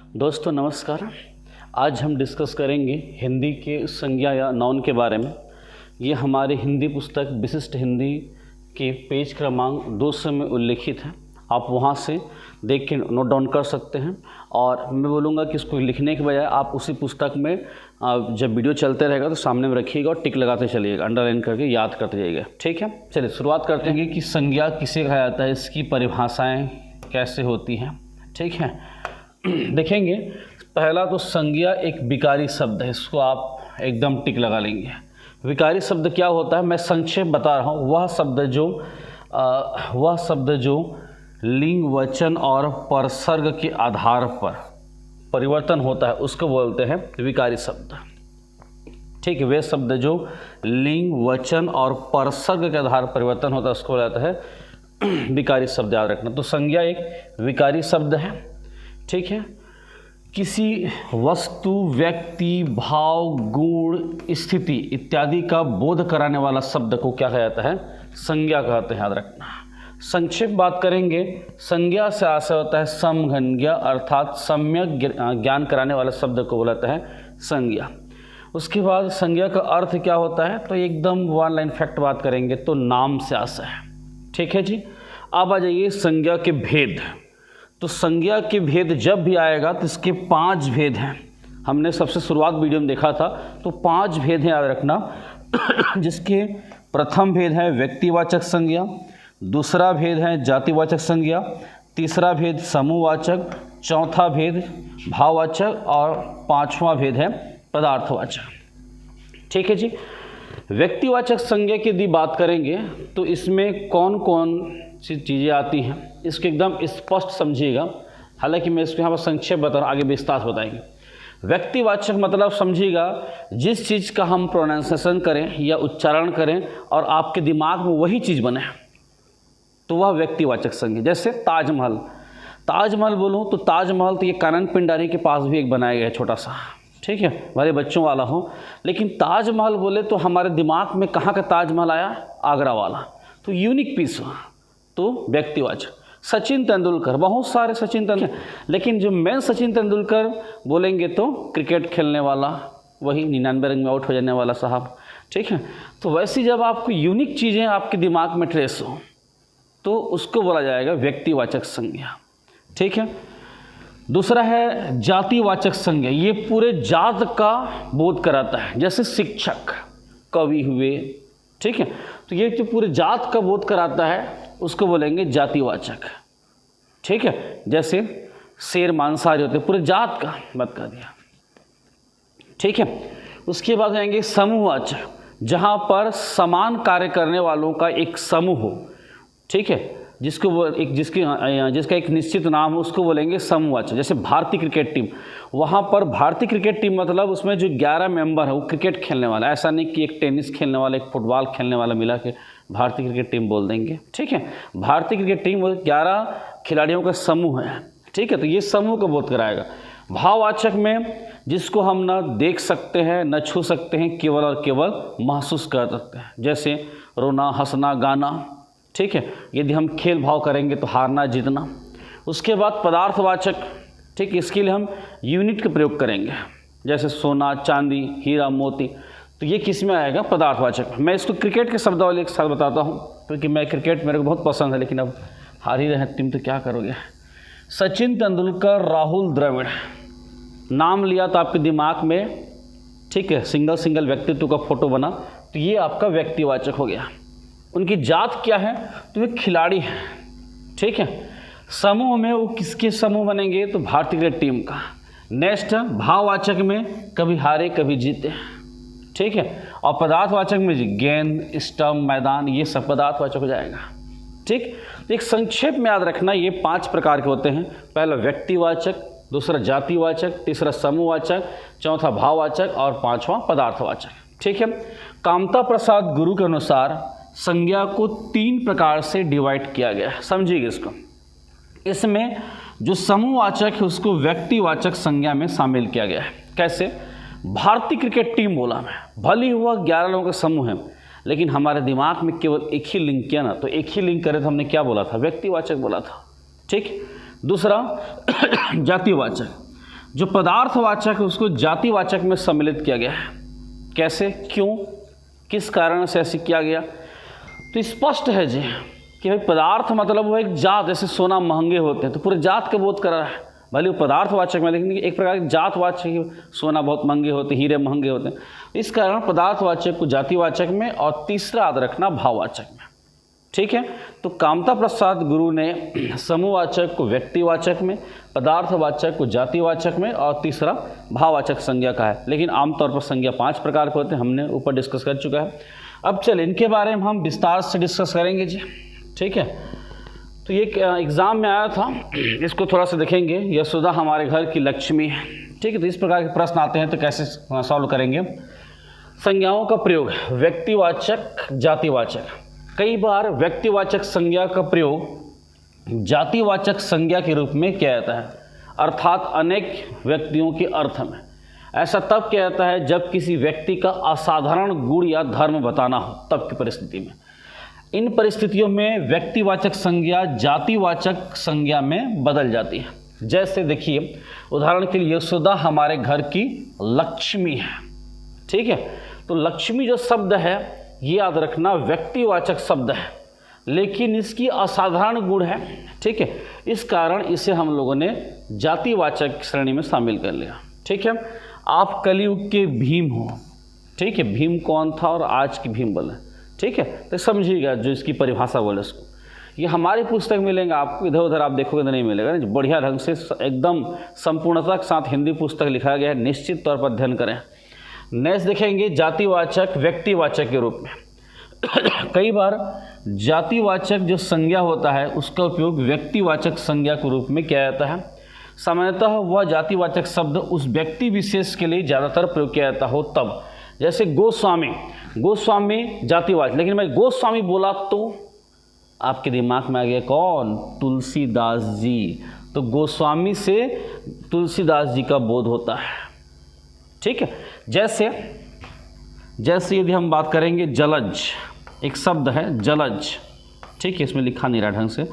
दोस्तों नमस्कार। आज हम डिस्कस करेंगे हिंदी के संज्ञा या नाउन के बारे में। ये हमारे हिंदी पुस्तक विशिष्ट हिंदी के पेज क्रमांक 200 में उल्लिखित है। आप वहाँ से देख के नोट डाउन कर सकते हैं और मैं बोलूँगा कि इसको लिखने के बजाय आप उसी पुस्तक में जब वीडियो चलते रहेगा तो सामने में रखिएगा और टिक लगाते चलिएगा, अंडरलाइन करके याद करते जाइएगा। ठीक है, चलिए शुरुआत करते हैं कि संज्ञा किसे कहा जाता है, इसकी परिभाषाएँ कैसे होती हैं। ठीक है, देखेंगे पहला तो संज्ञा एक विकारी शब्द है, इसको आप एकदम टिक लगा लेंगे। विकारी शब्द क्या होता है, मैं संक्षेप बता रहा हूँ। वह शब्द जो लिंग, वचन और परसर्ग के आधार पर परिवर्तन होता है उसको बोलते हैं विकारी शब्द। ठीक है, वे शब्द जो लिंग, वचन और परसर्ग के आधार पर परिवर्तन होता है उसको बोला जाता है विकारी शब्द। याद रखना, तो संज्ञा एक विकारी शब्द है। ठीक है, किसी वस्तु, व्यक्ति, भाव, गुण, स्थिति इत्यादि का बोध कराने वाला शब्द को क्या कहा जाता है, संज्ञा कहते हैं। याद रखना, संक्षेप बात करेंगे, संज्ञा से आशय होता है समज्ञा, अर्थात सम्यक ज्ञान कराने वाला शब्द को बोलता है संज्ञा। उसके बाद संज्ञा का अर्थ क्या होता है, तो एकदम वन लाइन फैक्ट बात करेंगे तो नाम से आशय है। ठीक है जी, अब आ जाइए संज्ञा के भेद। तो संज्ञा के भेद जब भी आएगा तो इसके 5 भेद हैं। हमने सबसे शुरुआत वीडियो में देखा था, तो 5 भेद हैं, याद रखना। जिसके प्रथम भेद है व्यक्तिवाचक संज्ञा, दूसरा भेद है जातिवाचक संज्ञा, तीसरा भेद समूहवाचक, चौथा भेद भाववाचक और 5वां भेद है पदार्थवाचक। ठीक है जी, व्यक्तिवाचक संज्ञा की यदि बात करेंगे तो इसमें कौन कौन सी चीज़ें आती हैं, इसको एकदम स्पष्ट समझिएगा। हालांकि मैं इसको यहाँ पर संक्षेप बता रहा हूँ, आगे विस्तार से बताएंगे। व्यक्तिवाचक मतलब समझिएगा, जिस चीज़ का हम प्रोनाउंसिएशन करें या उच्चारण करें और आपके दिमाग में वही चीज़ बने तो वह व्यक्तिवाचक संज्ञा। जैसे ताजमहल, ताजमहल बोलूँ तो ताजमहल तो ये कानन पिंडारी के पास भी एक बनाया गया है छोटा सा। ठीक है, भले बच्चों वाला हो, लेकिन ताजमहल बोले तो हमारे दिमाग में कहाँ का ताजमहल आया, आगरा वाला, तो यूनिक पीस हुआ, तो व्यक्तिवाचक। सचिन तेंदुलकर, बहुत सारे सचिन तेंदुलकर, लेकिन जो मेन सचिन तेंदुलकर बोलेंगे तो क्रिकेट खेलने वाला, वही 99 रन में आउट हो जाने वाला साहब। ठीक है, तो वैसी जब आपको यूनिक चीज़ें आपके दिमाग में ट्रेस हो तो उसको बोला जाएगा व्यक्तिवाचक संज्ञा। ठीक है, दूसरा है जातिवाचक संज्ञा, ये पूरे जात का बोध कराता है। जैसे शिक्षक, कवि हुए, ठीक है, तो ये जो पूरे जात का बोध कराता है उसको बोलेंगे जातिवाचक। ठीक है, जैसे शेर मांसाहारी होते, पूरे जात का बात कर दिया। ठीक है, उसके बाद आएंगे समूहवाचक, जहाँ पर समान कार्य करने वालों का एक समूह हो। ठीक है, जिसको वो एक जिसका एक निश्चित नाम हो उसको बोलेंगे समूहवाचक। जैसे भारतीय क्रिकेट टीम, वहाँ पर भारतीय क्रिकेट टीम मतलब उसमें जो 11 मेंबर है वो क्रिकेट खेलने वाला, ऐसा नहीं कि एक टेनिस खेलने वाला, एक फुटबॉल खेलने वाला मिला के भारतीय क्रिकेट टीम बोल देंगे। ठीक है, भारतीय क्रिकेट टीम वो 11 खिलाड़ियों का समूह है। ठीक है, तो ये समूह को बोध कराएगा। भाववाचक में जिसको हम न देख सकते हैं, न छू सकते हैं, केवल और केवल महसूस कर सकते हैं। जैसे रोना, हंसना, गाना। ठीक है, यदि हम खेल भाव करेंगे तो हारना, जीतना। उसके बाद पदार्थवाचक, ठीक, इसके लिए हम यूनिट का प्रयोग करेंगे, जैसे सोना, चांदी, हीरा, मोती, तो ये किस में आएगा, पदार्थवाचक। मैं इसको क्रिकेट के शब्दावली के साथ बताता हूँ, क्योंकि मैं क्रिकेट मेरे को बहुत पसंद है, लेकिन अब हार ही रहे टीम तो क्या करोगे। सचिन तेंदुलकर, राहुल द्रविड़, नाम लिया तो आपके दिमाग में, ठीक है, सिंगल व्यक्तित्व का फोटो बना, तो ये आपका व्यक्तिवाचक हो गया। उनकी जात क्या है, तो वे खिलाड़ी हैं। ठीक है, समूह में वो किसके समूह बनेंगे, तो भारतीय क्रिकेट टीम का। नेक्स्ट भाववाचक में कभी हारे कभी जीते। ठीक है, और पदार्थवाचक में गेंद, स्टंप, मैदान, ये सब पदार्थवाचक हो जाएगा। ठीक, तो एक संक्षेप में याद रखना, ये 5 प्रकार के होते हैं। पहला व्यक्तिवाचक, दूसरा जातिवाचक, तीसरा समूहवाचक, चौथा भाववाचक और 5वां पदार्थवाचक। ठीक है, कामता प्रसाद गुरु के अनुसार संज्ञा को 3 प्रकार से डिवाइड किया गया है। समझिएगा इसको। इसमें जो समूहवाचक है उसको व्यक्तिवाचक संज्ञा में शामिल किया गया है। कैसे, भारतीय क्रिकेट टीम बोला मैं, भले हुआ 11 लोगों का समूह है, लेकिन हमारे दिमाग में केवल एक ही लिंक किया ना, तो एक ही लिंक करे तो हमने क्या बोला था, व्यक्तिवाचक बोला था। ठीक, दूसरा जातिवाचक, जो पदार्थवाचक है उसको जातिवाचक में सम्मिलित किया गया है। कैसे, क्यों, किस कारण से ऐसे किया गया? तो स्पष्ट है जी कि भाई पदार्थ मतलब वो एक जात, जैसे सोना महंगे होते हैं तो पूरे जात का बोध कर रहा है, भले वो पदार्थवाचक में, लेकिन एक प्रकार की जातवाचक, सोना बहुत महंगे होते, हीरे महंगे होते हैं। इस कारण पदार्थवाचक को जातिवाचक में और तीसरा याद रखना भाववाचक में। ठीक है, तो कामता प्रसाद गुरु ने समूहवाचक को व्यक्तिवाचक में, पदार्थवाचक को जातिवाचक में और तीसरा भाववाचक संज्ञा का है। लेकिन आमतौर पर संज्ञा 5 प्रकार के होते हैं, हमने ऊपर डिस्कस कर चुका है। अब चल इनके बारे में हम विस्तार से डिस्कस करेंगे जी। ठीक है, तो ये एग्ज़ाम में आया था, इसको थोड़ा सा देखेंगे। यशोदा हमारे घर की लक्ष्मी है। ठीक है, तो इस प्रकार के प्रश्न आते हैं तो कैसे सॉल्व करेंगे? संज्ञाओं का प्रयोग, व्यक्तिवाचक, जातिवाचक। कई बार व्यक्तिवाचक संज्ञा का प्रयोग जातिवाचक संज्ञा के रूप में किया जाता है, अर्थात अनेक व्यक्तियों के अर्थ में। ऐसा तब किया जाता है जब किसी व्यक्ति का असाधारण गुण या धर्म बताना हो, तब की परिस्थिति में। इन परिस्थितियों में व्यक्तिवाचक संज्ञा जातिवाचक संज्ञा में बदल जाती है। जैसे देखिए, उदाहरण के लिए यशोदा हमारे घर की लक्ष्मी है। ठीक है, तो लक्ष्मी जो शब्द है ये याद रखना व्यक्तिवाचक शब्द है, लेकिन इसकी असाधारण गुण है। ठीक है, इस कारण इसे हम लोगों ने जातिवाचक श्रेणी में शामिल कर लिया। ठीक है, आप कलयुग के भीम हो। ठीक है, भीम कौन था और आज की भीम बोले। ठीक है, तो समझिएगा जो इसकी परिभाषा बोले उसको। ये हमारी पुस्तक मिलेंगे आपको, इधर उधर आप देखोगे तो नहीं मिलेगा। जो बढ़िया ढंग से एकदम संपूर्णता के साथ हिंदी पुस्तक लिखा गया है, निश्चित तौर पर अध्ययन करें। नेक्स्ट देखेंगे जातिवाचक व्यक्तिवाचक के रूप में। कई बार जातिवाचक जो संज्ञा होता है उसका उपयोग व्यक्तिवाचक संज्ञा के रूप में किया जाता है। सामान्यतः वह जातिवाचक शब्द उस व्यक्ति विशेष के लिए ज़्यादातर प्रयोग किया जाता हो तब। जैसे गोस्वामी, गोस्वामी जातिवाचक, लेकिन मैं गोस्वामी बोला तो आपके दिमाग में आ गया कौन? तुलसीदास जी। तो गोस्वामी से तुलसीदास जी का बोध होता है। ठीक है, जैसे यदि हम बात करेंगे जलज, एक शब्द है जलज। ठीक है, इसमें लिखा नहीं रहा ढंग से।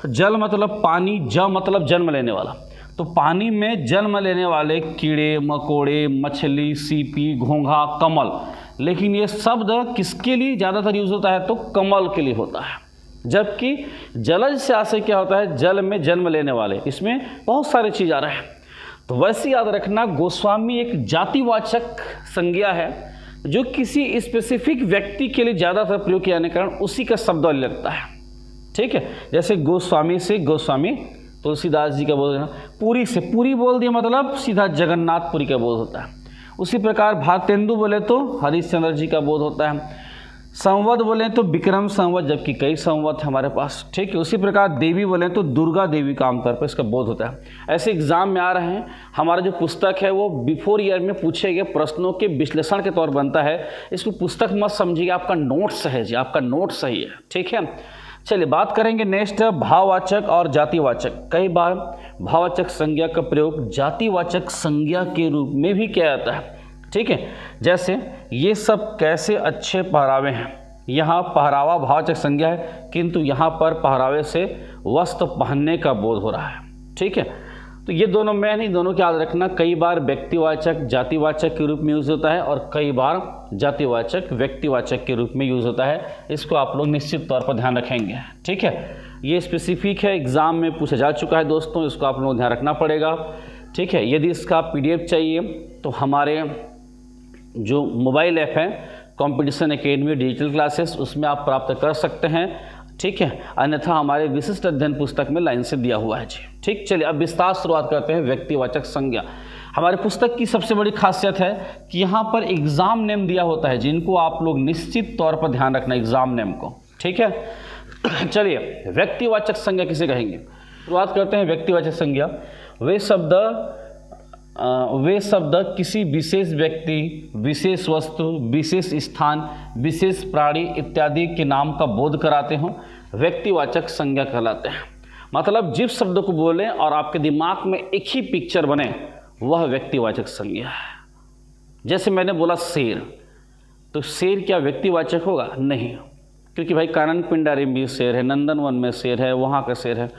तो जल मतलब पानी, ज मतलब जन्म लेने वाला। तो पानी में जन्म लेने वाले कीड़े मकोड़े, मछली, सीपी, घोंघा, कमल। लेकिन ये शब्द किसके लिए ज़्यादातर यूज़ होता है? तो कमल के लिए होता है। जबकि जलज से आशय क्या होता है? जल में जन्म लेने वाले। इसमें बहुत सारे चीज़ आ रहे हैं। तो वैसे याद रखना, गोस्वामी एक जातिवाचक संज्ञा है जो किसी स्पेसिफिक व्यक्ति के लिए ज़्यादातर प्रयोग किया जाने के कारण उसी का शब्द लगता है। ठीक है, जैसे गोस्वामी से गोस्वामी तुलसीदास जी का बोध देना, पुरी से पुरी बोल दिया मतलब सीधा जगन्नाथपुरी का बोध होता है। उसी प्रकार भारतेंदु बोले तो हरिश्चंद्र जी का बोध होता है। संवत बोले तो विक्रम संवत, जबकि कई संवत है हमारे पास। ठीक है, उसी प्रकार देवी बोले तो दुर्गा देवी का आमतौर पर इसका बोध होता है। ऐसे एग्जाम में आ रहे हैं। हमारा जो पुस्तक है वो बिफोर ईयर में पूछे गए प्रश्नों के विश्लेषण के तौर बनता है। इसको पुस्तक मत समझिए, आपका नोट्स है जी, आपका नोट्स सही है। ठीक है, चलिए बात करेंगे नेक्स्ट भाववाचक और जातिवाचक। कई बार भाववाचक संज्ञा का प्रयोग जातिवाचक संज्ञा के रूप में भी किया जाता है। ठीक है, जैसे ये सब कैसे अच्छे पहरावे हैं। यहाँ पहरावा भाववाचक संज्ञा है, किंतु यहाँ पर पहरावे से वस्त्र पहनने का बोध हो रहा है। ठीक है, तो ये दोनों में नहीं, दोनों को याद रखना। कई बार व्यक्तिवाचक जातिवाचक के रूप में यूज़ होता है और कई बार जातिवाचक व्यक्तिवाचक के रूप में यूज़ होता है। इसको आप लोग निश्चित तौर पर ध्यान रखेंगे। ठीक है, ये स्पेसिफिक है, एग्ज़ाम में पूछा जा चुका है दोस्तों, इसको आप लोगों को ध्यान रखना पड़ेगा। ठीक है, यदि इसका PDF चाहिए तो हमारे जो मोबाइल ऐप है कंपटीशन एकेडमी डिजिटल क्लासेस, उसमें आप प्राप्त कर सकते हैं। ठीक है, अन्यथा हमारे विशिष्ट अध्ययन पुस्तक में लाइन से दिया हुआ है जी। ठीक, चलिए अब विस्तार शुरुआत करते हैं। व्यक्तिवाचक संज्ञा हमारे पुस्तक की सबसे बड़ी खासियत है कि यहाँ पर एग्ज़ाम नेम दिया होता है, जिनको आप लोग निश्चित तौर पर ध्यान रखना एग्ज़ाम नेम को। ठीक है, चलिए व्यक्तिवाचक संज्ञा किसे कहेंगे? शुरुआत करते हैं व्यक्तिवाचक संज्ञा। वे शब्द किसी विशेष व्यक्ति, विशेष वस्तु, विशेष स्थान, विशेष प्राणी इत्यादि के नाम का बोध कराते हों, व्यक्तिवाचक संज्ञा कहलाते हैं। मतलब जिस शब्द को बोलें और आपके दिमाग में एक ही पिक्चर बने, वह व्यक्तिवाचक संज्ञा है। जैसे मैंने बोला शेर, तो शेर क्या व्यक्तिवाचक होगा? नहीं, क्योंकि भाई कानन पिंडारी में शेर है, नंदनवन में शेर है, वहाँ का शेर है।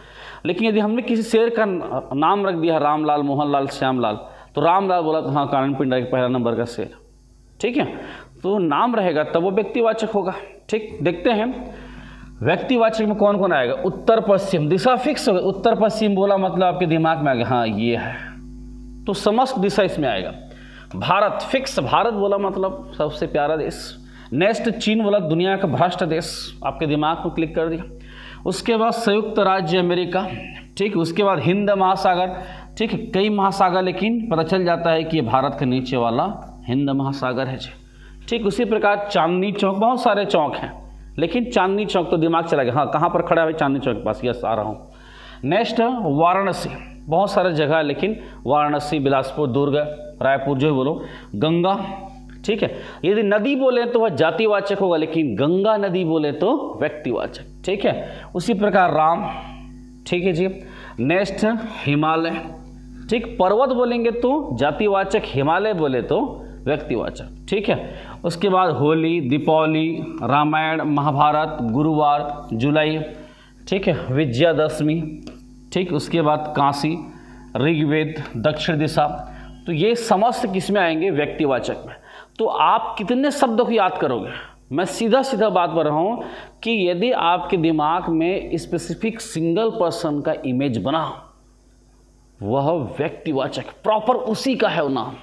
लेकिन यदि हमने किसी शेर का नाम रख दिया रामलाल, मोहनलाल, श्यामलाल, तो रामलाल बोला तो हाँ कारण पिंडा एक पहला नंबर का शेर, ठीक है। तो नाम रहेगा तब वो व्यक्तिवाचक होगा, ठीक। देखते हैं व्यक्तिवाचक में कौन कौन आएगा। उत्तर पश्चिम, दिशा फिक्स हो गई, उत्तर पश्चिम बोला मतलब आपके दिमाग में आ गया हाँ ये है, तो समस्त दिशा इसमें आएगा। भारत फिक्स, भारत बोला मतलब सबसे प्यारा देश। नेक्स्ट चीन बोला दुनिया का भ्रष्ट देश, आपके दिमाग में क्लिक कर दिया। उसके बाद संयुक्त राज्य अमेरिका, ठीक। उसके बाद हिंद महासागर, ठीक है, कई महासागर लेकिन पता चल जाता है कि ये भारत के नीचे वाला हिंद महासागर है जी, ठीक। उसी प्रकार चांदनी चौक, बहुत सारे चौक हैं लेकिन चांदनी चौक तो दिमाग चला गया, हाँ कहाँ पर खड़ा है भाई, चांदनी चौक के पास, यस आ रहा हूँ। नेक्स्ट वाराणसी, बहुत सारे जगह है लेकिन वाराणसी, बिलासपुर, दुर्ग, रायपुर जो है बोलो, गंगा, ठीक है। यदि नदी बोले तो वह जातिवाचक होगा लेकिन गंगा नदी बोले तो व्यक्तिवाचक, ठीक है। उसी प्रकार राम, ठीक है जी। नेक्स्ट हिमालय, ठीक। पर्वत बोलेंगे तो जातिवाचक, हिमालय बोले तो व्यक्तिवाचक, ठीक है। उसके बाद होली, दीपावली, रामायण, महाभारत, गुरुवार, जुलाई, ठीक है, विजयादशमी, ठीक। उसके बाद काशी, ऋग्वेद, दक्षिण दिशा, तो ये समस्त किस में आएंगे, व्यक्तिवाचक में। तो आप कितने शब्दों को याद करोगे, मैं सीधा सीधा बात कर रहा हूँ कि यदि आपके दिमाग में स्पेसिफिक सिंगल पर्सन का इमेज बना, वह व्यक्तिवाचक प्रॉपर उसी का है वो नाम,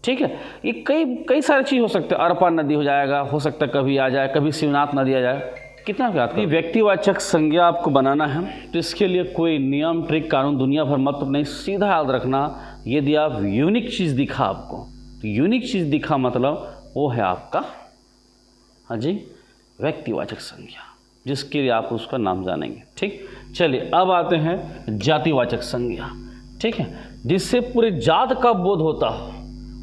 ठीक है। ये कई सारी चीज़ हो सकते हैं, अरपा नदी हो जाएगा, हो सकता है कभी आ जाए, कभी शिवनाथ नदी आ जाए, कितना याद करें। व्यक्तिवाचक संज्ञा आपको बनाना है तो इसके लिए कोई नियम, ट्रिक, कानून दुनिया भर मतलब नहीं, सीधा याद रखना। यदि आप यूनिक चीज़ दिखा आपको, तो यूनिक चीज़ दिखा मतलब वो है आपका, हाँ जी, व्यक्तिवाचक संज्ञा, जिसके लिए आप उसका नाम जानेंगे, ठीक। चलिए अब आते हैं जातिवाचक संज्ञा, ठीक है। जिससे पूरे जात का बोध होता हो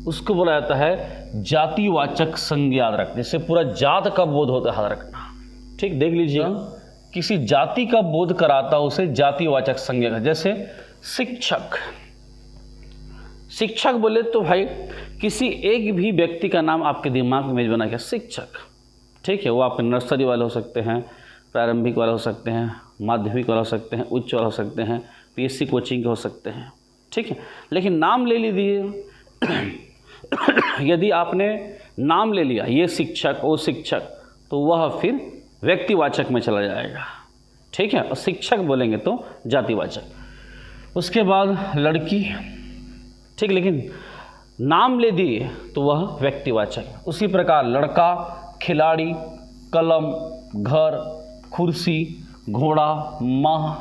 उसको बोला जाता है जातिवाचक संज्ञा, याद रखना। जिससे पूरा जात का बोध होता है, याद रखना, ठीक। देख लीजिए किसी जाति का बोध कराता उसे जातिवाचक संज्ञा का। जैसे शिक्षक, शिक्षक बोले तो भाई किसी एक भी व्यक्ति का नाम आपके दिमाग में बना गया शिक्षक, ठीक है। वो आपके नर्सरी वाले हो सकते हैं, प्रारंभिक वाले हो सकते हैं, माध्यमिक वाले हो सकते हैं, उच्च वाले हो सकते हैं, पीएससी कोचिंग के हो सकते हैं, ठीक है। लेकिन नाम ले लीजिए यदि आपने नाम ले लिया ये शिक्षक वो शिक्षक, तो वह फिर व्यक्तिवाचक में चला जाएगा, ठीक है। और शिक्षक बोलेंगे तो जातिवाचक। उसके बाद लड़की, ठीक, लेकिन नाम ले दिए तो वह व्यक्तिवाचक। उसी प्रकार लड़का, खिलाड़ी, कलम, घर, कुर्सी, घोड़ा, माह,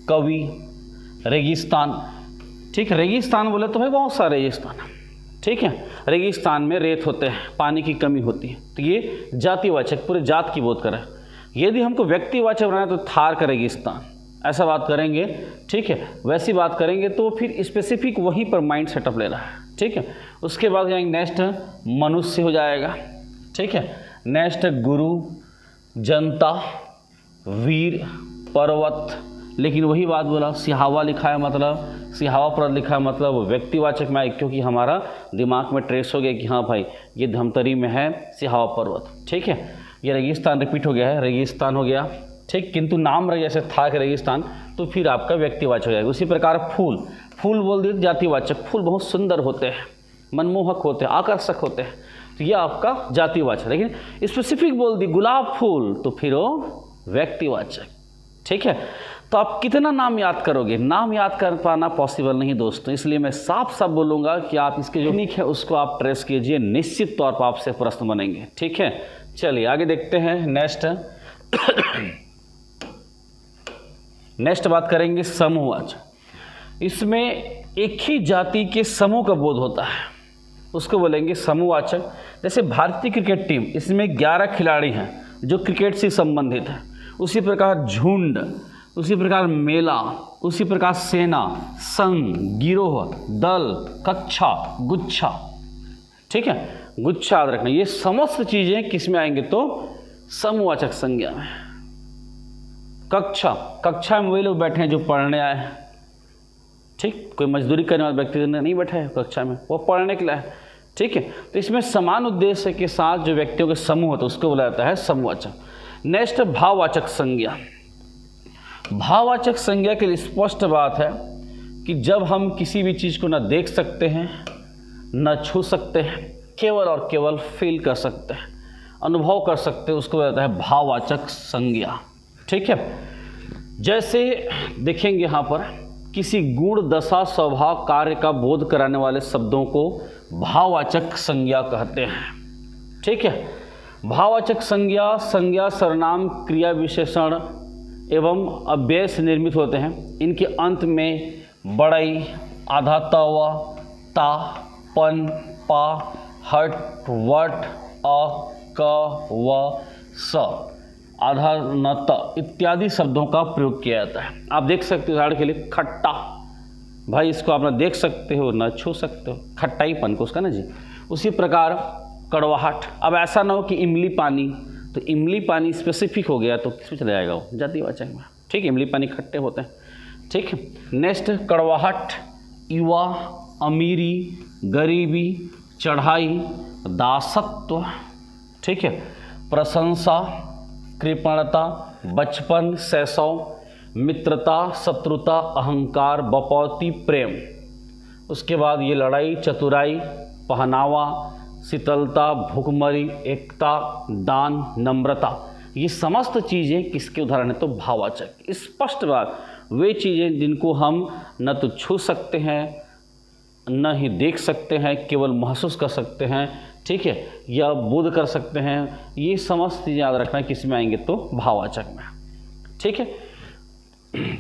कवि, रेगिस्तान, ठीक। रेगिस्तान बोले तो भाई बहुत सारे रेगिस्तान, ठीक है। रेगिस्तान में रेत होते हैं, पानी की कमी होती है, तो ये जातिवाचक पूरे जात की बोध करें। यदि हमको व्यक्तिवाचक बनाना तो थार का रेगिस्तान, ऐसा बात करेंगे, ठीक है। वैसी बात करेंगे तो फिर स्पेसिफिक वहीं पर माइंड सेटअप ले रहा है, ठीक है। उसके बाद जाएंगे नेक्स्ट मनुष्य हो जाएगा, ठीक है। नेक्स्ट गुरु, जनता, वीर, पर्वत, लेकिन वही बात बोला सिहावा लिखा है मतलब सिहावा पर्वत लिखा है मतलब व्यक्तिवाचक में आए, क्योंकि हमारा दिमाग में ट्रेस हो गया कि हाँ भाई ये धमतरी में है सिहावा पर्वत, ठीक है। ये रेगिस्तान रिपीट हो गया है, रेगिस्तान हो गया, ठीक। किंतु नाम रह जैसे था कि रेगिस्तान, तो फिर आपका व्यक्तिवाचक हो जाएगा। उसी प्रकार फूल, फूल बोल दिए जातिवाचक। फूल बहुत सुंदर होते हैं, मनमोहक होते हैं, आकर्षक होते हैं, तो यह आपका जातिवाचक। लेकिन स्पेसिफिक बोल दी गुलाब फूल, तो फिर वो व्यक्तिवाचक, ठीक है। तो आप कितना नाम याद करोगे, नाम याद कर पाना पॉसिबल नहीं दोस्तों, इसलिए मैं साफ साफ बोलूँगा कि आप इसके जो टेक्निक है उसको आप ट्रेस कीजिए, निश्चित तौर पर आपसे प्रश्न बनेंगे, ठीक है। चलिए आगे देखते हैं। नेक्स्ट बात करेंगे समूहवाचक। इसमें एक ही जाति के समूह का बोध होता है, उसको बोलेंगे समूहवाचक। जैसे भारतीय क्रिकेट टीम, इसमें 11 खिलाड़ी हैं जो क्रिकेट से संबंधित हैं। उसी प्रकार झुंड, उसी प्रकार मेला, उसी प्रकार सेना, संघ, गिरोह, दल, कक्षा, गुच्छा, ठीक है। गुच्छा याद रखना। ये समस्त चीजें किस में आएंगे तो समूहवाचक संज्ञा में। कक्षा, कक्षा में वही लोग बैठे हैं जो पढ़ने आए हैं, ठीक। कोई मजदूरी करने वाला व्यक्ति नहीं बैठा है कक्षा में, वो पढ़ने के लिए है, ठीक है। तो इसमें समान उद्देश्य के साथ जो व्यक्तियों के समूह होता है उसको बोला जाता है समूहवाचक। नेक्स्ट भाववाचक संज्ञा। भाववाचक संज्ञा के लिए स्पष्ट बात है कि जब हम किसी भी चीज़ को न देख सकते हैं, न छू सकते हैं, केवल और केवल फील कर सकते हैं, अनुभव कर सकते हैं, उसको कहता है भाववाचक संज्ञा। ठीक है, जैसे देखेंगे यहाँ पर किसी गुण, दशा, स्वभाव, कार्य का बोध कराने वाले शब्दों को भाववाचक संज्ञा कहते हैं। ठीक है, भाववाचक संज्ञा, संज्ञा, सर्वनाम, क्रिया, विशेषण एवं अव्यय से निर्मित होते हैं। इनके अंत में बड़ई, आधा तवा, ता, पन, पा, हट, वट, अ, क, व, स, आधा न, त इत्यादि शब्दों का प्रयोग किया जाता है। आप देख सकते हो उदाहरण के लिए खट्टा, भाई इसको आप ना देख सकते हो ना छू सकते हो, खट्टाईपन को उसका ना जी। उसी प्रकार कड़वाहट। अब ऐसा ना हो कि इमली पानी, तो इमली पानी स्पेसिफिक हो गया तो किस में चला जाएगा वो, जातिवाचक में। ठीक है, इमली पानी खट्टे होते हैं। ठीक है, नेक्स्ट कड़वाहट, युवा, अमीरी, गरीबी, चढ़ाई, दासत्व। ठीक है, प्रशंसा, कृपणता, बचपन, शैशव, मित्रता, शत्रुता, अहंकार, बपौती, प्रेम। उसके बाद ये लड़ाई, चतुराई, पहनावा, शीतलता, भूखमरी, एकता, दान, नम्रता, ये समस्त चीज़ें किसके उदाहरण है? तो भाववाचक। स्पष्ट बात, वे चीज़ें जिनको हम न तो छू सकते हैं, न ही देख सकते हैं, केवल महसूस कर सकते हैं, ठीक है, या बोध कर सकते हैं, ये समस्त चीज़ें याद रखना किस में आएंगे? तो भाववाचक में। ठीक है,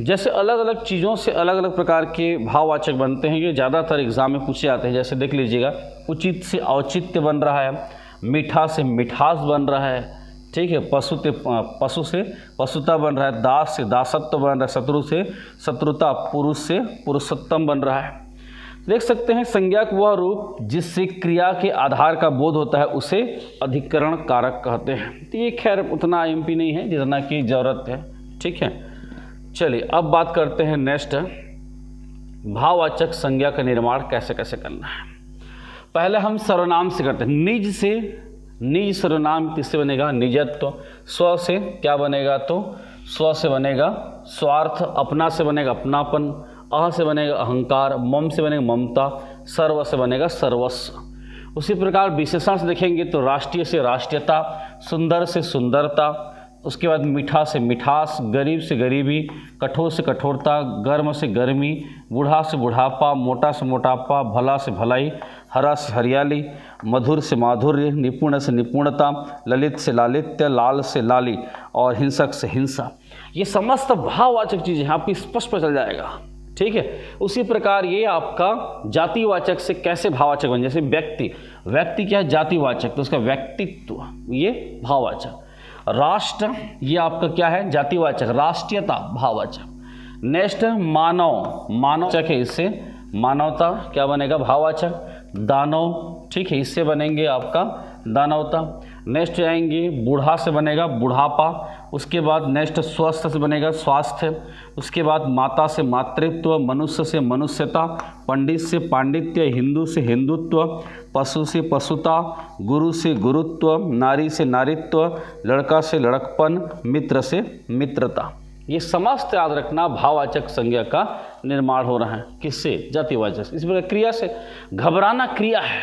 जैसे अलग अलग चीज़ों से अलग अलग प्रकार के भाववाचक बनते हैं, ये ज़्यादातर एग्जाम में पूछे जाते हैं। जैसे देख लीजिएगा, उचित से औचित्य बन रहा है, मीठा से मिठास बन रहा है, ठीक है, पशु से पशुता बन रहा है, दास से दासत्व बन रहा है, शत्रु से शत्रुता, पुरुष से पुरुषोत्तम बन रहा है। देख सकते हैं संज्ञा का वह रूप जिससे क्रिया के आधार का बोध होता है उसे अधिकरण कारक कहते हैं। तो ये खैर उतना एमपी नहीं है जितना की ज़रूरत है। ठीक है, चलिए अब बात करते हैं नेक्स्ट, भाववाचक संज्ञा का निर्माण कैसे कैसे करना है। पहले हम सर्वनाम से करते हैं। निज से, निज सर्वनाम किससे बनेगा? निजत्व। स्व से क्या बनेगा? तो स्व से बनेगा स्वार्थ। अपना से बनेगा अपनापन। अह से बनेगा अहंकार। मम से बनेगा ममता। सर्व से बनेगा सर्वस्व। उसी प्रकार विशेषण से देखेंगे तो राष्ट्रीय से राष्ट्रीयता, सुंदर से सुंदरता, उसके बाद मीठा से मिठास, गरीब से गरीबी, कठोर से कठोरता, गर्म से गर्मी, बूढ़ा से बुढ़ापा, मोटा से मोटापा, भला से भलाई, हरा से हरियाली, मधुर से माधुर्य, निपुण से निपुणता, ललित से लालित्य, लाल से लाली और हिंसक से हिंसा। ये समस्त भाववाचक चीज़ें आपको स्पष्ट पता चल जाएगा। ठीक है, उसी प्रकार ये आपका जातिवाचक से कैसे भाववाचक बन, जैसे व्यक्ति, व्यक्ति क्या है? जातिवाचक, तो उसका व्यक्तित्व ये भाववाचक। राष्ट्र ये आपका क्या है? जातिवाचक। राष्ट्रीयता भाववाचक। नेक्स्ट मानव, मानववाचक है, इससे मानवता क्या बनेगा? भाववाचक। दानव, ठीक है, इससे बनेंगे आपका दानवता। नेक्स्ट आएंगे बूढ़ा से बनेगा बुढ़ापा। उसके बाद नेक्स्ट स्वस्थ से बनेगा स्वास्थ्य। उसके बाद माता से मातृत्व, मनुष्य से मनुष्यता, पंडित से पांडित्य, हिंदू से हिंदुत्व, पशु से पशुता, गुरु से गुरुत्व, नारी से नारीत्व, लड़का से लड़कपन, मित्र से मित्रता। ये समस्त याद रखना भाववाचक संज्ञा का निर्माण हो रहा है। किससे? जातिवाचक। इस प्रकार क्रिया से, घबराना क्रिया है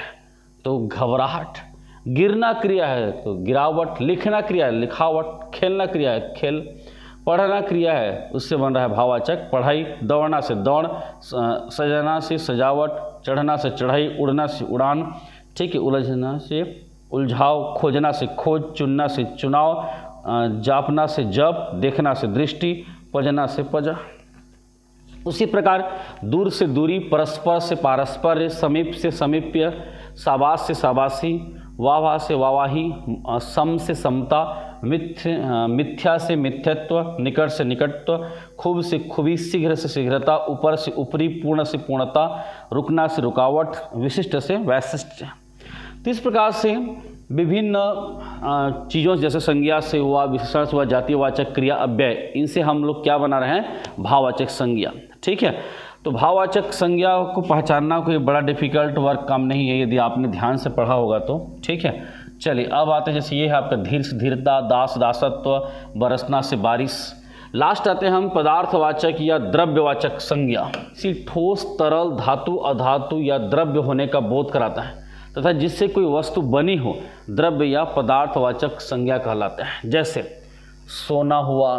तो घबराहट, गिरना क्रिया है तो गिरावट, लिखना क्रिया है लिखावट, खेलना क्रिया है खेल, पढ़ना क्रिया है उससे बन रहा है भाववाचक पढ़ाई, दौड़ना से दौड़, सजाना से सजावट, चढ़ना से चढ़ाई, उड़ना से उड़ान, ठीक है, उलझना से उलझाव, खोजना से खोज, चुनना से चुनाव, जापना से जप, देखना से दृष्टि, पजना से पजा। उसी प्रकार दूर से दूरी, परस्पर से पारस्पर, समीप से समीप्य, शाबाश से शाबाशी, वाह से वावाही, सम से समता, मिथ्या से मिथ्यत्व, निकट से निकटत्व, खूब से खूबी, शीघ्र से शीघ्रता, ऊपर से ऊपरी, पूर्ण से पूर्णता, रुकना से रुकावट, विशिष्ट से वैशिष्ट। तो इस प्रकार से विभिन्न चीज़ों जैसे संज्ञा से हुआ, विशेषण से हुआ, जातिवाचक, क्रिया, अव्यय, इनसे हम लोग क्या बना रहे हैं? भाववाचक संज्ञा। ठीक है, तो भाववाचक संज्ञा को पहचानना कोई बड़ा डिफिकल्ट वर्क काम नहीं है यदि आपने ध्यान से पढ़ा होगा तो। ठीक है, चलिए अब आते हैं, जैसे ये है आपका धीर से धीरता, दास दासत्व, बरसना से बारिश, लास्ट आते हैं हम पदार्थवाचक या द्रव्यवाचक संज्ञा। इसी ठोस, तरल, धातु, अधातु या द्रव्य होने का बोध कराता है तथा जिससे कोई वस्तु बनी हो द्रव्य या पदार्थवाचक संज्ञा कहलाते हैं। जैसे सोना हुआ,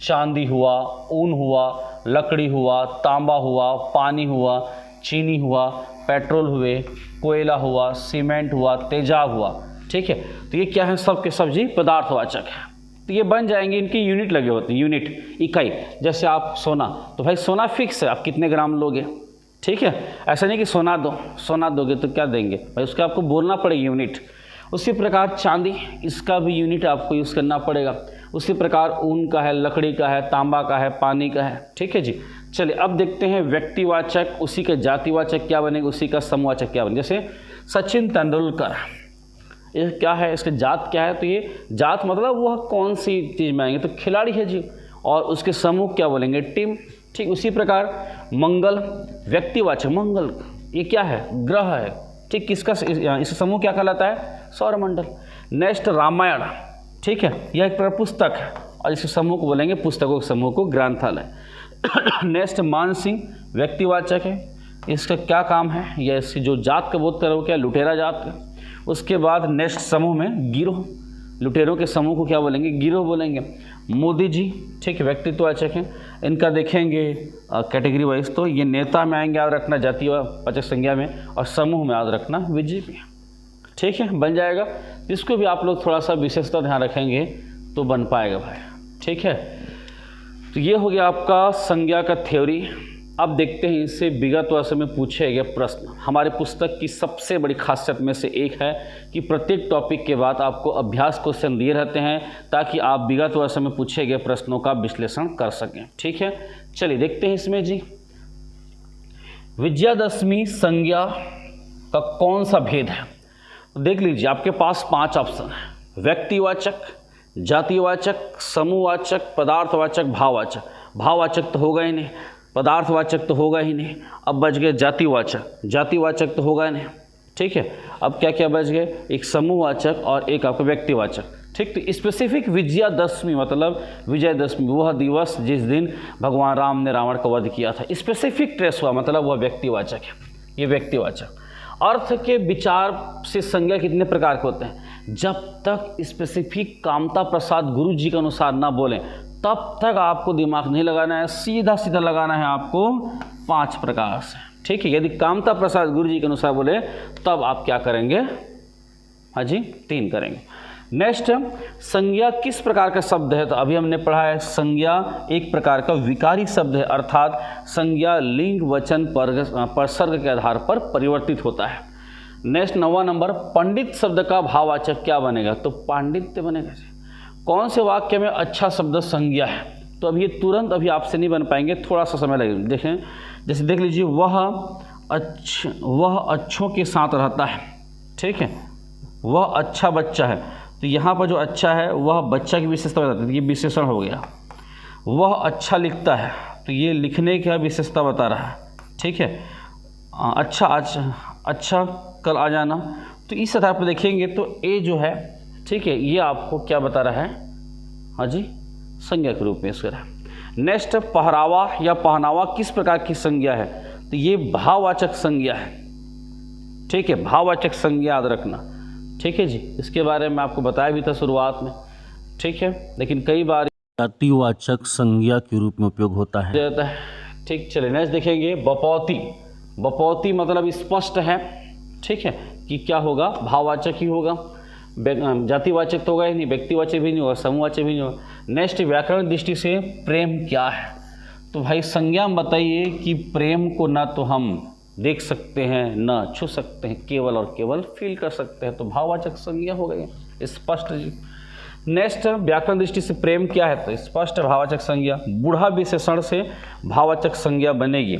चांदी हुआ, ऊन हुआ, लकड़ी हुआ, तांबा हुआ, पानी हुआ, चीनी हुआ, पेट्रोल हुए, कोयला हुआ, सीमेंट हुआ, तेजाब हुआ। ठीक है, तो ये क्या है, सब के सब जी पदार्थवाचक है। तो ये बन जाएंगे, इनकी यूनिट लगे होते हैं, यूनिट, इकाई। जैसे आप सोना, तो भाई सोना फिक्स है, आप कितने ग्राम लोगे। ठीक है, ऐसा नहीं कि सोना दो, सोना दोगे तो क्या देंगे भाई, उसका आपको बोलना पड़ेगा यूनिट। उसी प्रकार चांदी, इसका भी यूनिट आपको यूज़ करना पड़ेगा। उसी प्रकार ऊन का है, लकड़ी का है, तांबा का है, पानी का है। ठीक है जी। चलिए अब देखते हैं व्यक्तिवाचक, उसी का जातिवाचक क्या बनेगा, उसी का समूहवाचक क्या बनेगा। जैसे सचिन तेंदुलकर, ये क्या है, इसके जात क्या है, तो ये जात मतलब वह कौन सी चीज़ में आएंगे, तो खिलाड़ी है जी। और उसके समूह क्या बोलेंगे, टीम। ठीक, उसी प्रकार मंगल, व्यक्तिवाचक, मंगल ये क्या है, ग्रह है। ठीक, किसका, इस समूह क्या कहलाता है, सौरमंडल। नेक्स्ट रामायण, ठीक है, यह एक प्रकार पुस्तक है और इस समूह को बोलेंगे, पुस्तकों के समूह को ग्रंथालय। नेक्स्ट मानसिंह, व्यक्तिवाचक है, इसका क्या काम है, यह इसकी जो जात का बोध करो क्या, लुटेरा जात का। उसके बाद नेक्स्ट समूह में गिरोह, लुटेरों के समूह को क्या बोलेंगे, गिरोह बोलेंगे। मोदी जी, ठीक है, व्यक्तित्ववाचक हैं, इनका देखेंगे कैटेगरी वाइज, तो ये नेता में आएंगे, याद रखना जातिवाचक संज्ञा में, और समूह में याद रखना बीजेपी। ठीक है, बन जाएगा। इसको भी आप लोग थोड़ा सा विशेषता ध्यान रखेंगे तो बन पाएगा भाई। ठीक है, तो ये हो गया आपका संज्ञा का थ्योरी। अब देखते हैं इससे विगत वर्ष में पूछे गए प्रश्न। हमारे पुस्तक की सबसे बड़ी खासियत में से एक है कि प्रत्येक टॉपिक के बाद आपको अभ्यास क्वेश्चन दिए रहते हैं ताकि आप विगत वर्ष में पूछे गए प्रश्नों का विश्लेषण कर सकें। ठीक है, चलिए देखते हैं इसमें जी। विजयादशमी संज्ञा का कौन सा भेद है, देख लीजिए। आपके पास 5 ऑप्शन है, व्यक्तिवाचक, जातिवाचक, समूहवाचक, पदार्थवाचक, भाववाचक। भाववाचक तो होगा ही नहीं, पदार्थवाचक तो होगा ही नहीं। अब बच गए जातिवाचक, जातिवाचक तो होगा ही नहीं। ठीक है, अब क्या क्या बच गए, एक समूहवाचक और एक आपका व्यक्तिवाचक। ठीक, तो स्पेसिफिक विजयादशमी मतलब विजयदशमी, वह दिवस जिस दिन भगवान राम ने रावण का वध किया था, स्पेसिफिक ट्रेस हुआ, मतलब वह व्यक्तिवाचक है। ये व्यक्तिवाचक। अर्थ के विचार से संज्ञा कितने प्रकार के होते हैं, जब तक स्पेसिफिक कामता प्रसाद गुरु जी के अनुसार ना बोलें तब तक आपको दिमाग नहीं लगाना है, सीधा सीधा लगाना है आपको 5 प्रकार से। ठीक है, यदि कामता प्रसाद गुरु जी के अनुसार बोले तब आप क्या करेंगे, हाँ जी, 3 करेंगे। नेक्स्ट, संज्ञा किस प्रकार का शब्द है, तो अभी हमने पढ़ा है संज्ञा एक प्रकार का विकारी शब्द है, अर्थात संज्ञा लिंग वचन परसर्ग के आधार पर परिवर्तित होता है। नेक्स्ट 9वां नंबर, पंडित शब्द का भाववाचक क्या बनेगा, तो पांडित्य बनेगा। कौन से वाक्य में अच्छा शब्द संज्ञा है, तो अभी ये तुरंत अभी आपसे नहीं बन पाएंगे, थोड़ा सा समय लगेगा। देखें, जैसे देख लीजिए, वह अच्छों के साथ रहता है। ठीक है, वह अच्छा बच्चा है, तो यहाँ पर जो अच्छा है वह बच्चा की विशेषता बताती है, ये विशेषण हो गया। वह अच्छा लिखता है, तो ये लिखने की विशेषता बता रहा है। ठीक है, अच्छा आज, अच्छा कल आ जाना, तो इस आधार पर देखेंगे तो ए जो है, ठीक है, ये आपको क्या बता रहा है, हाँ जी, संज्ञा के रूप में इसका है। नेक्स्ट, पहरावा या पहनावा किस प्रकार की संज्ञा है, तो ये भाववाचक संज्ञा है। ठीक है, भाववाचक संज्ञा याद रखना। ठीक है जी, इसके बारे में आपको बताया भी था शुरुआत में। ठीक है, लेकिन कई बार जातिवाचक संज्ञा के रूप में उपयोग होता है। ठीक, चलिए नेक्स्ट देखेंगे, बपौती। बपौती मतलब स्पष्ट है, ठीक है, कि क्या होगा, भाववाचक ही होगा, जातिवाचक तो होगा ही नहीं, व्यक्तिवाचक भी नहीं होगा, समूहवाचक भी नहीं होगा। नेक्स्ट, व्याकरण दृष्टि से प्रेम क्या है, तो भाई संज्ञा बताइए कि प्रेम को ना तो हम देख सकते हैं ना छू सकते हैं, केवल और केवल फील कर सकते हैं, तो भाववाचक संज्ञा हो गई, स्पष्ट जी। नेक्स्ट, व्याकरण दृष्टि से प्रेम क्या है, तो स्पष्ट भाववाचक संज्ञा। बूढ़ा विशेषण से भाववाचक संज्ञा बनेगी,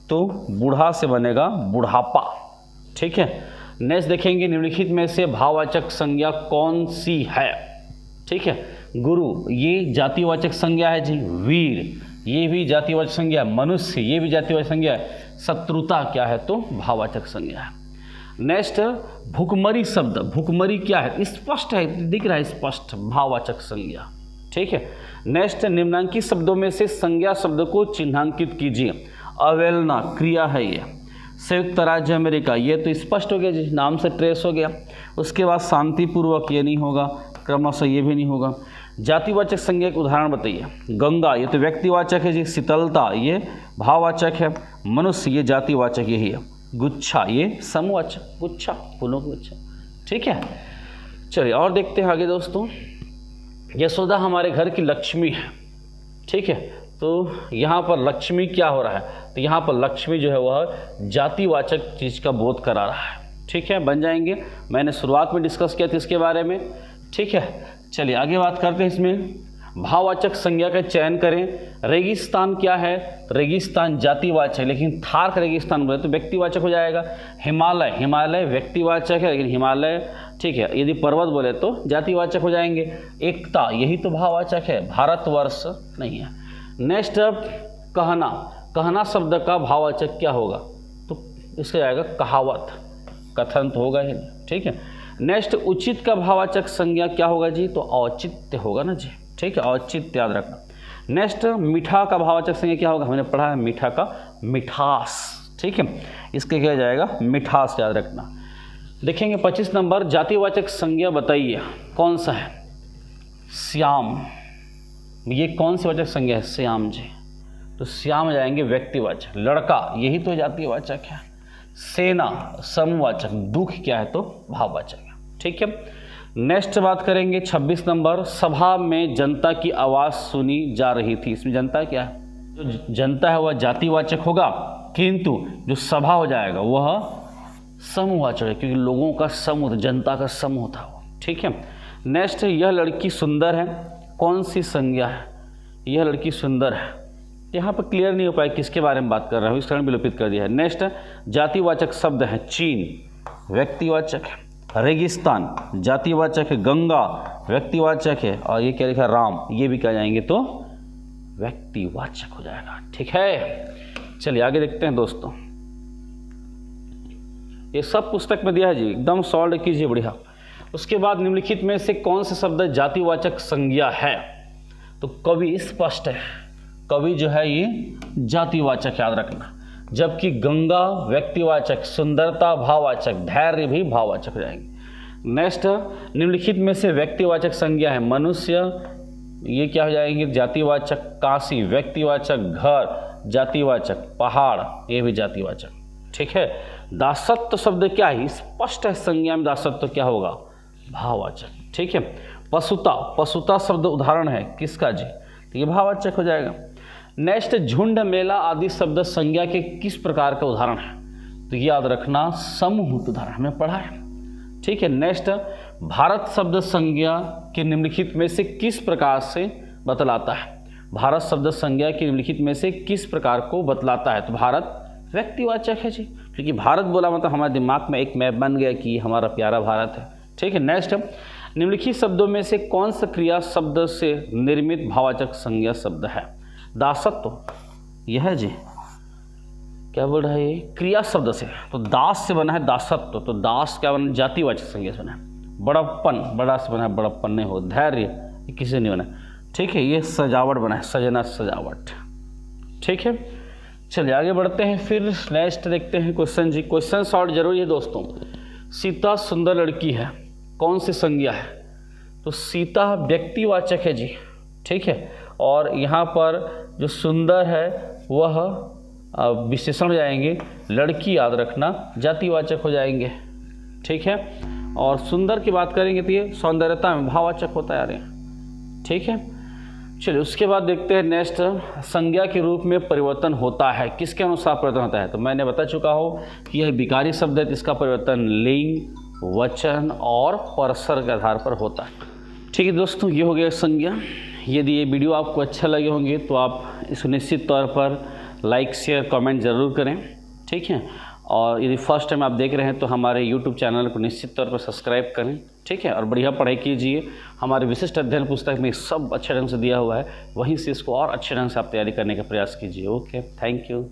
तो बूढ़ा से बनेगा बुढ़ापा। ठीक है, नेक्स्ट देखेंगे, निम्नलिखित में से भाववाचक संज्ञा कौन सी है। ठीक है, गुरु ये जातिवाचक संज्ञा है जी। वीर ये भी जातिवाचक संज्ञा है। मनुष्य ये भी जातिवाचक संज्ञा है। शत्रुता क्या है, तो भाववाचक संज्ञा है। नेक्स्ट, भुखमरी शब्द, भुखमरी क्या है, स्पष्ट है, दिख रहा है स्पष्ट, भाववाचक संज्ञा। ठीक है। नेक्स्ट, निम्नांकित शब्दों में से संज्ञा शब्द को चिन्हांकित कीजिए। अवहेलना क्रिया है ये। संयुक्त राज्य अमेरिका, ये तो स्पष्ट हो गया जी, नाम से ट्रेस हो गया। उसके बाद शांतिपूर्वक, ये नहीं होगा, क्रमशः ये भी नहीं होगा। जातिवाचक संज्ञा के उदाहरण बताइए। गंगा, ये तो व्यक्तिवाचक है जी। शीतलता, ये भाववाचक है। मनुष्य, ये जातिवाचक यही है। गुच्छा, ये समवाचक, गुच्छा फूलों का गुच्छा, ठीक है। चलिए और देखते हैं आगे दोस्तों। यशोदा हमारे घर की लक्ष्मी है, ठीक है। तो यहाँ पर लक्ष्मी क्या हो रहा है, तो यहाँ पर लक्ष्मी जो है वह जातिवाचक चीज़ का बोध करा रहा है, ठीक है। बन जाएंगे, मैंने शुरुआत में डिस्कस किया था इसके बारे में, ठीक है। चलिए आगे बात करते हैं। इसमें भाववाचक संज्ञा का चयन करें। रेगिस्तान क्या है, रेगिस्तान जातिवाचक, लेकिन थार का रेगिस्तान बोले तो व्यक्तिवाचक हो जाएगा। हिमालय, हिमालय व्यक्तिवाचक है, लेकिन हिमालय, ठीक है। यदि पर्वत बोले तो जातिवाचक हो जाएंगे। एकता, यही तो भाववाचक है, भारतवर्ष नहीं है। नेक्स्ट, कहना, कहना शब्द का भाववाचक क्या होगा, तो इसका जाएगा कहावत, कथन तो होगा ही, ठीक है। नेक्स्ट, उचित का भाववाचक संज्ञा क्या होगा जी, तो औचित्य होगा ना जी, ठीक है, औचित्य याद रखना। नेक्स्ट, मीठा का भाववाचक संज्ञा क्या होगा, हमने पढ़ा है मीठा का मिठास, ठीक है। इसके क्या जाएगा, मिठास याद रखना। देखेंगे 25 नंबर, जातिवाचक संज्ञा बताइए कौन सा है। श्याम, ये कौन सी वाचक संज्ञा है, श्याम जी, तो श्याम जाएंगे व्यक्तिवाचक। लड़का, यही तो जातिवाचक है। सेना समवाचक, दुख क्या है तो भाववाचक है, ठीक है। नेक्स्ट बात करेंगे 26 नंबर, सभा में जनता की आवाज़ सुनी जा रही थी। इसमें जनता क्या है, जो जनता है वह जातिवाचक होगा, किंतु जो सभा हो जाएगा वह समूहवाचक है, क्योंकि लोगों का समूह, जनता का समूह था वो, ठीक है। नेक्स्ट, यह लड़की सुंदर है, कौन सी संज्ञा है, यह लड़की सुंदर है। यहाँ पर क्लियर नहीं हो पाया किसके बारे में बात कर रहा हूँ, इस कारण विलोपित कर दिया है। नेक्स्ट, जातिवाचक शब्द है। चीन व्यक्तिवाचक है, रेगिस्तान जातिवाचक है, गंगा व्यक्तिवाचक है, और ये क्या लिखा है, राम, ये भी क्या जाएंगे तो व्यक्तिवाचक हो जाएगा, ठीक है। चलिए आगे देखते हैं दोस्तों। ये सब पुस्तक में दिया है जी, एकदम सॉल्व कीजिए, बढ़िया। उसके बाद निम्नलिखित में से कौन सा शब्द जातिवाचक संज्ञा है, तो कवि स्पष्ट है, कवि जो है ये जातिवाचक याद रखना। जबकि गंगा व्यक्तिवाचक, सुंदरता भाववाचक, धैर्य भी भाववाचक हो जाएंगे। नेक्स्ट, निम्नलिखित में से व्यक्तिवाचक संज्ञा है। मनुष्य, ये क्या हो जाएंगे जातिवाचक। काशी व्यक्तिवाचक, घर जातिवाचक, पहाड़ ये भी जातिवाचक, ठीक है। दासत्व शब्द क्या है, स्पष्ट है संज्ञा में दासत्व क्या होगा, भाववाचक, ठीक है। पशुता, पशुता शब्द उदाहरण है किसका जी, तो ये भाववाचक हो जाएगा। नेक्स्ट, झुंड मेला आदि शब्द संज्ञा के किस प्रकार का उदाहरण है, तो याद रखना समूह उदाहरण हमने पढ़ा है, ठीक है। नेक्स्ट, भारत शब्द संज्ञा के निम्नलिखित में से किस प्रकार से बतलाता है, भारत शब्द संज्ञा के निम्नलिखित में से किस प्रकार को बतलाता है, तो भारत व्यक्तिवाचक है जी, क्योंकि भारत बोला मतलब हमारे दिमाग में एक मैप बन गया कि हमारा प्यारा भारत है, ठीक है। नेक्स्ट, निम्नलिखित शब्दों में से कौन सा क्रिया शब्द से निर्मित भाववाचक संज्ञा शब्द है, दासत्व यह है जी, क्या बोल रहा है ये, क्रिया शब्द से, तो दास से बना है दासत्व, तो दास क्या बना, जातिवाचक संज्ञा से बना है। बड़प्पन, बड़ा से बना है बड़प्पन नहीं हो। धैर्य ये किसी नहीं बना, ठीक है। ये सजावट बना है, सजना सजावट, ठीक है। चलिए आगे बढ़ते हैं, फिर नेक्स्ट देखते हैं क्वेश्चन जी। क्वेश्चन शॉर्ट जरूरी है दोस्तों। सीता सुंदर लड़की है, कौन सी संज्ञा है, तो सीता व्यक्तिवाचक है जी, ठीक है। और यहाँ पर जो सुंदर है वह विशेषण हो जाएंगे, लड़की याद रखना जातिवाचक हो जाएंगे, ठीक है। और सुंदर की बात करेंगे तो ये सौंदर्यता में भाववाचक होता है यार, ठीक है। चलिए उसके बाद देखते हैं नेक्स्ट, संज्ञा के रूप में परिवर्तन होता है, किसके अनुसार परिवर्तन होता है, तो मैंने बता चुका हूँ कि यह विकारी शब्द है, इसका परिवर्तन लिंग, वचन और परसर के आधार पर होता है, ठीक है दोस्तों। ये हो गया संज्ञा। यदि ये वीडियो आपको अच्छा लगे होंगे तो आप इसको निश्चित तौर पर लाइक शेयर कमेंट ज़रूर करें, ठीक है। और यदि फर्स्ट टाइम आप देख रहे हैं तो हमारे YouTube चैनल को निश्चित तौर पर सब्सक्राइब करें, ठीक है। और बढ़िया पढ़ाई कीजिए, हमारे विशिष्ट अध्ययन पुस्तक में सब अच्छे ढंग से दिया हुआ है, वहीं से इसको और अच्छे ढंग से आप तैयारी करने का प्रयास कीजिए। Okay, thank you.